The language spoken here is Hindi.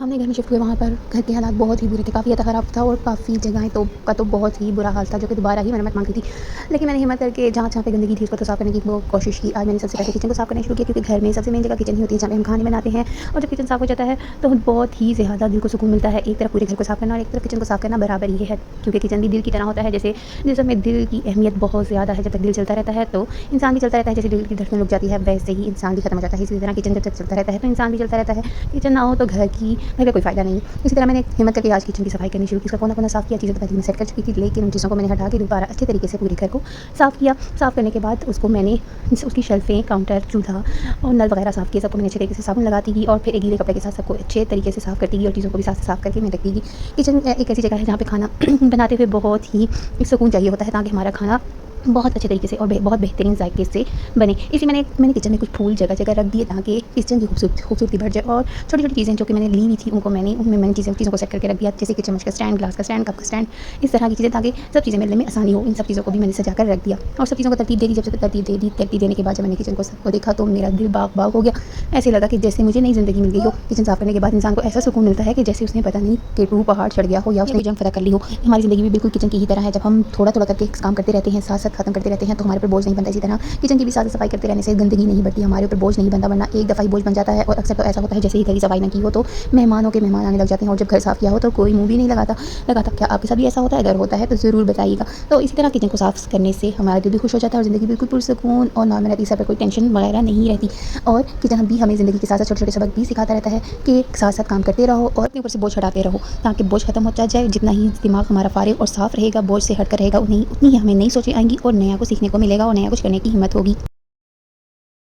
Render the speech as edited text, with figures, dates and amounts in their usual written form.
हमने घर में शिफ्ट हुए वहाँ पर घर के हालात बहुत ही बुरे थे, काफ़ी ज़्यादा ख़राब था और काफ़ी जगहें तो बहुत ही बुरा हाल था, जो कि दोबारा ही मरम्मत मांगती थी। लेकिन मैंने हिम्मत करके जहाँ पे गंदगी थी उसको तो साफ़ करने की वो कोशिश की। आज मैंने सबसे पहले किचन को साफ़ करना शुरू किया, क्योंकि घर में सबसे मेन जगह किचन ही होती है जहाँ पे हम खाने बनाते हैं। और जब किचन साफ़ हो जाता है तो बहुत ही ज़्यादा दिल को सुकून मिलता है। एक तरफ पूरे घर को साफ़ करना और एक तरफ किचन को साफ़ करना बराबर ही है, क्योंकि किचन भी दिल की तरह होता है। जैसे जिस समय दिल की अहमियत बहुत ज़्यादा है, जब तक दिल चलता रहता है तो इंसान भी चलता रहता है। जैसे दिल की धड़कन रुक जाती है वैसे ही इंसान भी खत्म हो जाता है। इसी तरह किचन जब तक चलता रहता है तो इंसान भी चलता रहता है। किचन ना हो तो घर का कोई फ़ायदा नहीं। इसी तरह मैंने हिम्मत करके आज किचन की सफाई करनी शुरू की। उसका कोना-कोना साफ़ किया, चीज़ें तो पहले मैं सेट कर चुकी थी, लेकिन उन चीज़ों को मैंने हटा के दोबारा अच्छे तरीके से पूरे घर को साफ़ किया। साफ़ करने के बाद उसको मैंने उसकी शेल्फ़ें, काउंटर, चूल्हा और नल वगैरह साफ़ किए। सबको मैंने अच्छे तरीके से साबुन लगाती गई और फिर एक गीले कपड़े के साथ सबको अच्छे तरीके से साफ़ करती गई और चीज़ों को भी साथ साफ़ करके मैं रखती गई। किचन एक ऐसी जगह है जहाँ पे खाना बनाते हुए बहुत ही सुकून चाहिए होता है, ताकि हमारा खाना बहुत अच्छे तरीके से और बहुत बेहतरीन जायके से बने। इसलिए मैंने किचन में कुछ फूल जगह रख दिए, ताकि किचन की खूबसूरती बढ़ जाए। और छोटी-छोटी चीज़ें जो कि मैंने ली हुई थी उनमें मैंने चीज़ों को सेट करके रख दिया, जैसे कि चम्मच का स्टैंड, ग्लास का स्टैंड, कप का स्टैंड, इस तरह की चीज़ें, ताकि सब चीज़ें मिलने में आसानी हो। इन सब चीज़ों को भी मैंने सजा कर रख दिया और सब चीज़ों को तरतीब दे दी। जब से तरतीब देने के बाद जब मैंने किचन को सबको देखा तो मेरा दिल बाग-बाग हो गया। ऐसे लगा कि जैसे मुझे नई ज़िंदगी मिल गई हो। किचन साफ़ करने के बाद इंसान को ऐसा सुकून मिलता है कि जैसे उसने पता नहीं कि टूट पहाड़ चढ़ गया हो या उसने जंग फ़तह कर ली हो। हमारी ज़िंदगी भी बिल्कुल किचन की ही तरह है। जब हम थोड़ा-थोड़ा करके काम करते रहते हैं, साथ-साथ ख़त्म करते रहते हैं, तो हमारे ऊपर बोझ नहीं बनता। इसी तरह किचन की भी साफ़ सफाई करते रहने से गंदगी नहीं बढ़ती, हमारे ऊपर बोझ नहीं बनता, वरना एक दफ़ा ही बोझ बन जाता है। और अक्सर तो ऐसा होता है जैसे ही घर की सफाई ना की हो तो मेहमान आने लग जाते हैं, और जब घर साफ़ किया हो तो कोई मुँह भी नहीं लगाता। क्या आपके साथ भी ऐसा होता है? अगर होता है तो ज़रूर बताइएगा। तो इसी तरह किचन को साफ़ करने से हमारा दिल भी खुश हो जाता है और ज़िंदगी बिल्कुल पुरसुकून और नॉर्मल रहती है। सर पे कोई टेंशन वगैरह नहीं रहती। और किचन भी हमें ज़िंदगी के साथ-साथ छोटे-छोटे सबक भी सिखाता रहता है कि साथ-साथ काम करते रहो और अपने ऊपर से बोझ हटाते रहो, ताकि बोझ खत्म होता जाए। जितना ही दिमाग हमारा फारिग और साफ़ रहेगा, बोझ से हटकर रहेगा, उतनी ही हमें नई सोचें आएँगी और नया कुछ सीखने को मिलेगा और नया कुछ करने की हिम्मत होगी।